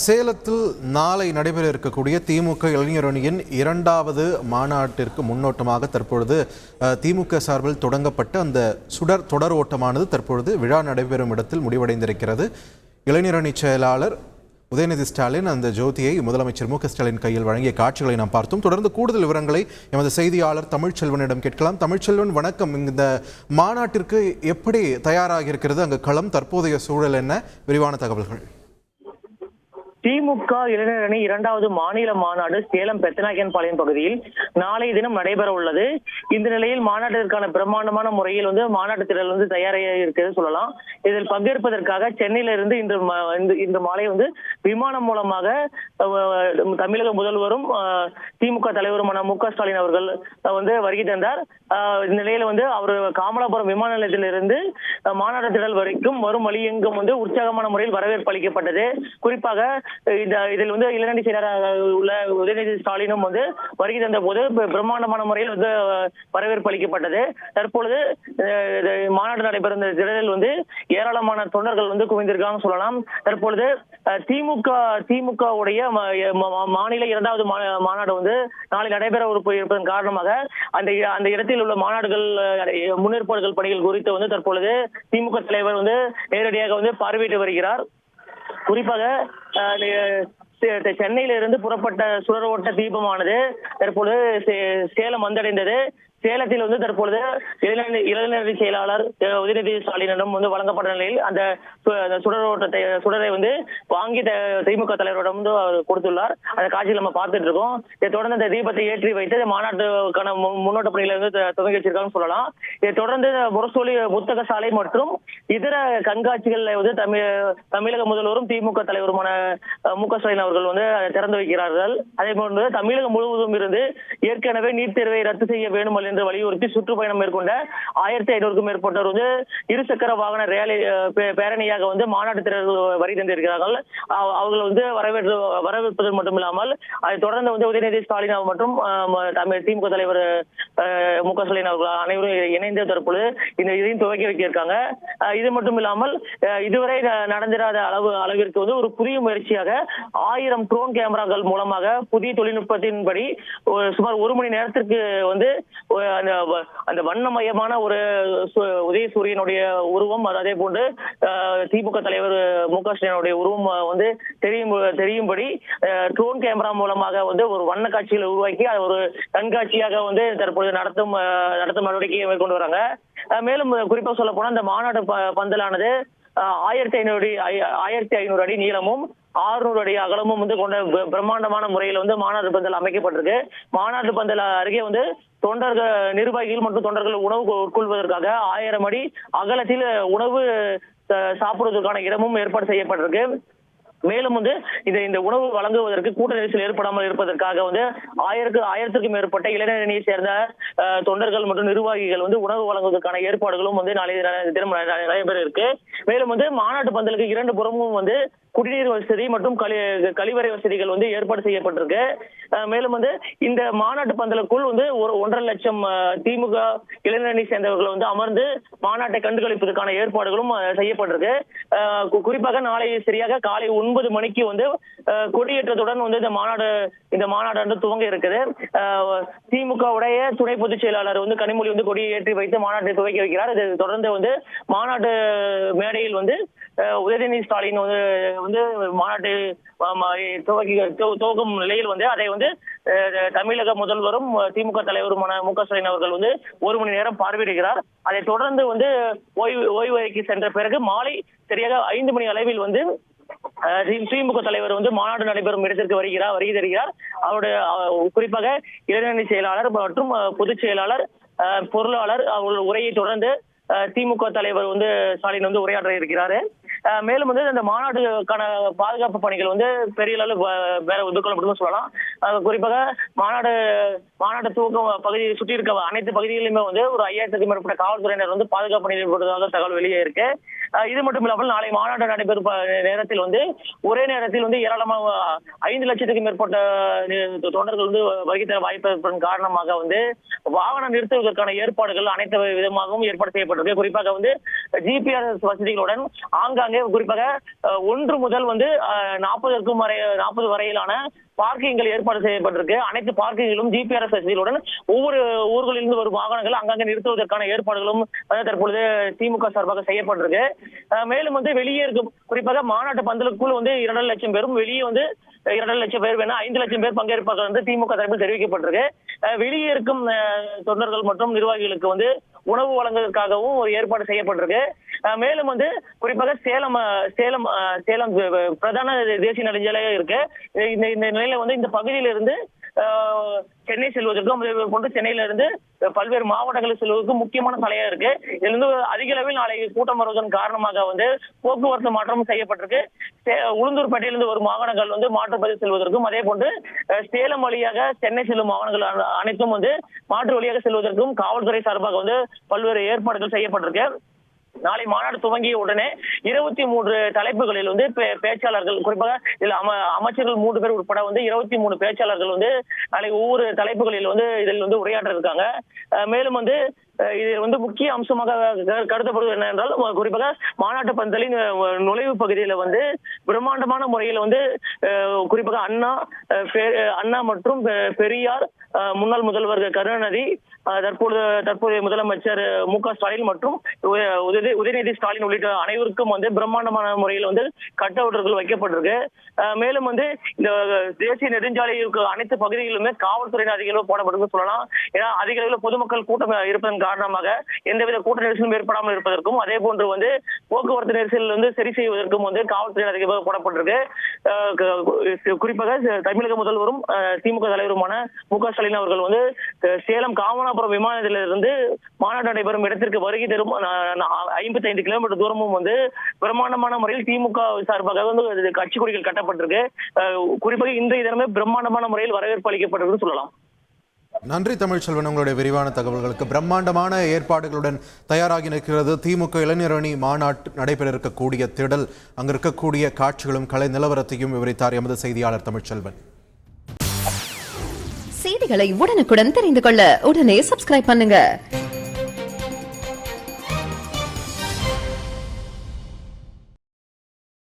சேலத்தில் நாளை நடைபெற இருக்கக்கூடிய திமுக இளைஞர் அணியின் இரண்டாவது மாநாட்டிற்கு முன்னோட்டமாக தற்பொழுது திமுக சார்பில் தொடங்கப்பட்ட அந்த தொடர் ஓட்டமானது தற்பொழுது விழா நடைபெறும் இடத்தில் முடிவடைந்திருக்கிறது. இளைஞர் அணி செயலாளர் உதயநிதி ஸ்டாலின் அந்த ஜோதியை முதலமைச்சர் மு க ஸ்டாலின் கையில் வழங்கிய காட்சிகளை நாம் பார்த்தோம். தொடர்ந்து கூடுதல் விவரங்களை எமது செய்தியாளர் தமிழ்ச்செல்வனிடம் கேட்கலாம். தமிழ்ச்செல்வன், வணக்கம். இந்த மாநாட்டிற்கு எப்படி தயாராகி இருக்கிறது அங்கு களம்? தற்போதைய சூழல் என்ன? விரிவான தகவல்கள். திமுக இளைஞர் அணி இரண்டாவது மாநில மாநாடு சேலம் பெத்தநாயக்கன்பாளையம் பகுதியில் நாளைய தினம் நடைபெற உள்ளது. இந்த நிலையில் மாநாட்டிற்கான பிரம்மாண்டமான முறையில் மாநாட்டு திடல் தயாராக இருக்கிறது சொல்லலாம். இதில் பங்கேற்பதற்காக சென்னையிலிருந்து இன்று மாலை விமானம் மூலமாக தமிழக முதல்வரும் திமுக தலைவருமான மு க ஸ்டாலின் அவர்கள் வருகை தந்தார். இந்த நிலையில அவர் காமலாபுரம் விமான நிலையத்திலிருந்து மாநாட்டு திடல் வரைக்கும் வரும் வழி எங்கும் உற்சாகமான முறையில் வரவேற்பு அளிக்கப்பட்டது. குறிப்பாக இதில் இளைஞரணி செயலராக உள்ள உதயநிதி ஸ்டாலினும் வருகை தந்த போது பிரம்மாண்டமான முறையில் வரவேற்பு அளிக்கப்பட்டது. தற்பொழுது மாநாடு நடைபெறும் திடலில் ஏராளமான தொண்டர்கள் குவிந்திருக்காங்க சொல்லலாம். தற்பொழுது திமுக உடைய மாநில இரண்டாவது மாநாடு நாளை நடைபெற இருப்பதன் காரணமாக அந்த இடத்தில் உள்ள மாநாடுகள் முன்னேற்பாடுகள் பணிகள் குறித்து தற்பொழுது திமுக தலைவர் நேரடியாக பார்வையிட்டு வருகிறார். குறிப்பாக சென்னையிலிருந்து புறப்பட்ட சுடர் ஓட்ட தீபமானது தற்பொழுது சேலம் வந்தடைந்தது. சேலத்தில் தற்பொழுது இளைஞரணி செயலாளர் உதயநிதி ஸ்டாலினிடம் வழங்கப்பட்ட நிலையில் அந்த சுடரை வாங்கி திமுக தலைவரிடம் கொடுத்துள்ளார். அந்த காட்சியில் நம்ம பார்த்துட்டு இருக்கோம். இதை தொடர்ந்து அந்த தீபத்தை ஏற்றி வைத்து மாநாட்டுக்கான முன்னோட்ட பணிகளை துவங்கி வச்சிருக்காங்க சொல்லலாம். இதை தொடர்ந்து முரசொலி புத்தக சாலை மற்றும் இதர கண்காட்சிகள் தமிழக முதல்வரும் திமுக தலைவருமான மு க ஸ்டாலின் அவர்கள் திறந்து வைக்கிறார்கள். அதே போன்று தமிழகம் முழுவதும் இருந்து ஏற்கனவே நீட் தேர்வை ரத்து செய்ய வேண்டும் என்று வலியுறுத்தி சுற்றுப்பயணம் மேற்கொண்ட 1500க்கும் மேற்பட்டோர் இருசக்கர வாகன ரேலி பேரணியாக மாநாட்டு திடல் வரி தந்திருக்கிறார்கள். அவர்கள் வரவேற்பது மட்டுமில்லாமல் அதை தொடர்ந்து உதயநிதி ஸ்டாலின் மற்றும் திமுக தலைவர் மு க ஸ்டாலின் அவர்கள் அனைவரும் இணைந்து தற்பொழுது இதையும் துவக்கி வைக்கிருக்காங்க. இது மட்டும் இல்லாமல் இதுவரை நடந்திராத அளவிற்கு ஒரு புதிய முயற்சியாக 1000 ட்ரோன் கேமராக்கள் மூலமாக புதிய தொழில்நுட்பத்தின்படி சுமார் 1 மணி நேரத்திற்கு அந்த வண்ணமயமான ஒரு உதயசூரியனுடைய உருவம், அதே போன்று திமுக தலைவர் மு க ஸ்டாலினுடைய உருவம் தெரியும்படி ட்ரோன் கேமரா மூலமாக ஒரு வண்ண காட்சிகளை உருவாக்கி அதை ஒரு கண்காட்சியாக தற்பொழுது நடத்தும் நடவடிக்கையை மேற்கொண்டு வராங்க. மேலும் குறிப்பாக சொல்ல போனா இந்த மாநாடு பந்தலானது 1500 அடி நீளமும் 600 அடி அகலமும் கொண்ட பிரம்மாண்டமான முறையில் மாநாடு பந்தல் அமைக்கப்பட்டிருக்கு. மாநாடு பந்தல் அருகே தொண்டர்கள், நிர்வாகிகள் மற்றும் தொண்டர்கள் உணவு உட்கொள்வதற்காக 1000 அடி அகலத்தில் உணவு சாப்பிடுவதற்கான இடமும் ஏற்பாடு செய்யப்பட்டிருக்கு. மேலும் இந்த உணவு வழங்குவதற்கு கூட்ட நெரிசல் ஏற்படாமல் இருப்பதற்காக 1000க்கும் மேற்பட்ட இளைஞர் அணியை சேர்ந்த தொண்டர்கள் மற்றும் நிர்வாகிகள் உணவு வழங்குவதற்கான ஏற்பாடுகளும் நாளைய தினம் நடைபெற இருக்கு. மேலும் மாநாட்டு பந்தலுக்கு 2 புறமும் குடிநீர் வசதி மற்றும் கழிவறை வசதிகள் ஏற்பாடு செய்யப்பட்டிருக்கு. மேலும் இந்த மாநாட்டு பந்தலுக்குள் 1.5 லட்சம் திமுக இளைஞரணி சேர்ந்தவர்கள் அமர்ந்து மாநாட்டை கண்டுகளிப்பதற்கான ஏற்பாடுகளும் செய்யப்பட்டிருக்கு. குறிப்பாக நாளை சரியாக காலை 9 மணிக்கு கொடியேற்றத்துடன் இந்த மாநாடு துவங்க இருக்குது. திமுக உடைய துணை பொதுச் செயலாளர் கனிமொழி கொடியை ஏற்றி வைத்து மாநாட்டை துவக்கி வைக்கிறார். இதை தொடர்ந்து மாநாட்டு மேடையில் உதயநிதி ஸ்டாலின் மாநாட்டு துவக்கும் நிலையில் அதை தமிழக முதல்வரும் திமுக தலைவருமான மு க ஸ்டாலின் அவர்கள் 1 மணி நேரம் பார்வையிடுகிறார். அதை தொடர்ந்து ஓய்வறைக்கு சென்ற பிறகு மாலை சரியாக 5 மணி அளவில் திமுக தலைவர் மாநாடு நடைபெறும் இடத்திற்கு வருகை தருகிறார். அவருடைய குறிப்பாக இளைஞரணி செயலாளர் மற்றும் பொதுச் செயலாளர், பொருளாளர் அவர்கள் உரையை தொடர்ந்து திமுக தலைவர் ஸ்டாலின் உரையாற்ற இருக்கிறாரு. மேலும் இந்த மாநாட்டுக்கான பாதுகாப்பு பணிகள் பெரிய அளவு வேற ஒதுக்கப்படும் சொல்லலாம். குறிப்பாக மாநாடு துவக்கம் பகுதியை சுற்றி இருக்க அனைத்து பகுதிகளிலுமே ஒரு 5000க்கும் மேற்பட்ட காவல்துறையினர் பாதுகாப்பு பணியில் ஈடுபடுவதாக தகவல் வெளியே இருக்கு. இது மட்டும் இல்லாமல் நாளை மாநாடு நடைபெறும் நேரத்தில் ஒரே நேரத்தில் ஏராளமாக 5 லட்சத்துக்கும் மேற்பட்ட தொண்டர்கள் வருகை தர வாய்ப்பு இருப்பதன் காரணமாக வாகனம் நிறுத்துவதற்கான ஏற்பாடுகள் அனைத்து விதமாகவும் ஏற்பாடு செய்யப்பட்டிருக்கு. குறிப்பாக GPS வசதிகளுடன் ஆங்காங்கே ஆங்காங்கே குறிப்பாக 1 முதல் 40 வரையிலான பார்க்கிங்கள் ஏற்பாடு செய்யப்பட்டிருக்கு. அனைத்து பார்க்கிங்களும் ஜிபிஆர்எஸ் வசதிகளுடன் ஒவ்வொரு ஊர்களிலிருந்து வரும் வாகனங்கள் அங்கங்கே நிறுத்துவதற்கான ஏற்பாடுகளும் தற்பொழுது திமுக சார்பாக செய்யப்பட்டிருக்கு. மேலும் வெளியே இருக்கும் குறிப்பாக மாநாட்டு பந்தலுக்குள் 2.5 லட்சம் பேரும் வெளியே 2.5 லட்சம் பேர் வேணா 5 லட்சம் பேர் பங்கேற்பார்கள் திமுக தரப்பில் தெரிவிக்கப்பட்டிருக்கு. வெளியே இருக்கும் தொண்டர்கள் மற்றும் நிர்வாகிகளுக்கு உணவு வழங்குவதற்காகவும் ஒரு ஏற்பாடு செய்யப்பட்டிருக்கு. மேலும் குறிப்பாக சேலம் பிரதான தேசிய நெடுஞ்சாலையாக இருக்கு. இந்த நிலையில இந்த பகுதியிலிருந்து சென்னை செல்வதற்கும் அதே போன்று சென்னையில இருந்து பல்வேறு மாவட்டங்களுக்கு செல்வதற்கும் முக்கியமான சாலையா இருக்கு. இதுல இருந்து அதிக அளவில் நாளை கூட்டம் வருவதன் காரணமாக போக்குவரத்து மாற்றம் செய்யப்பட்டிருக்கு. உளுந்தூர்பேட்டையிலிருந்து வரும் வாகனங்கள் மாற்றுப்பதிவு செல்வதற்கும் அதே போன்று சேலம் வழியாக சென்னை செல்லும் வாகனங்கள் அனைத்தும் மாற்று வழியாக செல்வதற்கும் காவல்துறை சார்பாக பல்வேறு ஏற்பாடுகள் செய்யப்பட்டிருக்கு. நாளை மாநாடு துவங்கிய உடனே 23 தலைப்புகளில் பேச்சாளர்கள் குறிப்பாக இதில் அமைச்சர்கள் 3 பேர் உட்பட 23 பேச்சாளர்கள் நாளை ஒவ்வொரு தலைப்புகளில் இதில் உரையாற்ற இருக்காங்க. மேலும் இது முக்கிய அம்சமாக கருதப்படுவது என்னவென்றால் குறிப்பாக மாநாட்டு பந்தலின் நுழைவு பகுதியில பிரம்மாண்டமான முறையில் குறிப்பாக அண்ணா மற்றும் பெரியார், முன்னாள் முதல்வர் கருணாநிதி, தற்போதைய முதலமைச்சர் மு.க. ஸ்டாலின் மற்றும் உதயநிதி ஸ்டாலின் உள்ளிட்ட அனைவருக்கும் பிரம்மாண்டமான முறையில் கட் அவுட்டர்கள் வைக்கப்பட்டிருக்கு. மேலும் இந்த தேசிய நெடுஞ்சாலைக்கு அனைத்து பகுதிகளிலுமே காவல்துறையினர் அதிக அளவு போடப்பட்டு சொல்லலாம். ஏன்னா அதிக அளவில் பொதுமக்கள் கூட்டம் இருப்பதன் காரணமாக எந்தவித கூட்ட நெரிசலும் ஏற்படாமல் இருப்பதற்கும் அதே போன்று போக்குவரத்து நெரிசல் சரி செய்வதற்கும் காவல்துறையினர் அதிக அளவு போடப்பட்டிருக்கு. குறிப்பாக தமிழக முதல்வரும் திமுக தலைவருமான மு.க. ஸ்டாலின் அவர்கள் சேலம் காமனாபுரம் விமான நிலையத்திலிருந்து மாநாடு நடைபெறும் இடத்திற்கு வருகை தரும் 55 கிலோமீட்டர் தூரமும் பிரம்மாண்டமான முறையில் திமுக சார்பாக கட்சி கொடிகள் கட்டப்பட்டிருக்கு. குறிப்பாக இன்றைய தினமே பிரம்மாண்டமான முறையில் வரவேற்பு அளிக்கப்பட்டிருக்கு சொல்லலாம். நன்றி தமிழ்ச்செல்வன், உங்களுடைய விரிவான தகவல்களுக்கு. பிரம்மாண்டமான ஏற்பாடுகளுடன் தயாராகி நிற்கிறது திமுக இளைஞர் அணி மாநாட்டு நடைபெற இருக்கக்கூடிய திடல். அங்கு இருக்கக்கூடிய காட்சிகளும் கலை நிலவரத்தையும் விவரித்தார் எமது செய்தியாளர் தமிழ்ச்செல்வன். செய்திகளை உடனுக்குடன் தெரிந்து கொள்ள உடனே சப்ஸ்கிரைப் பண்ணுங்க.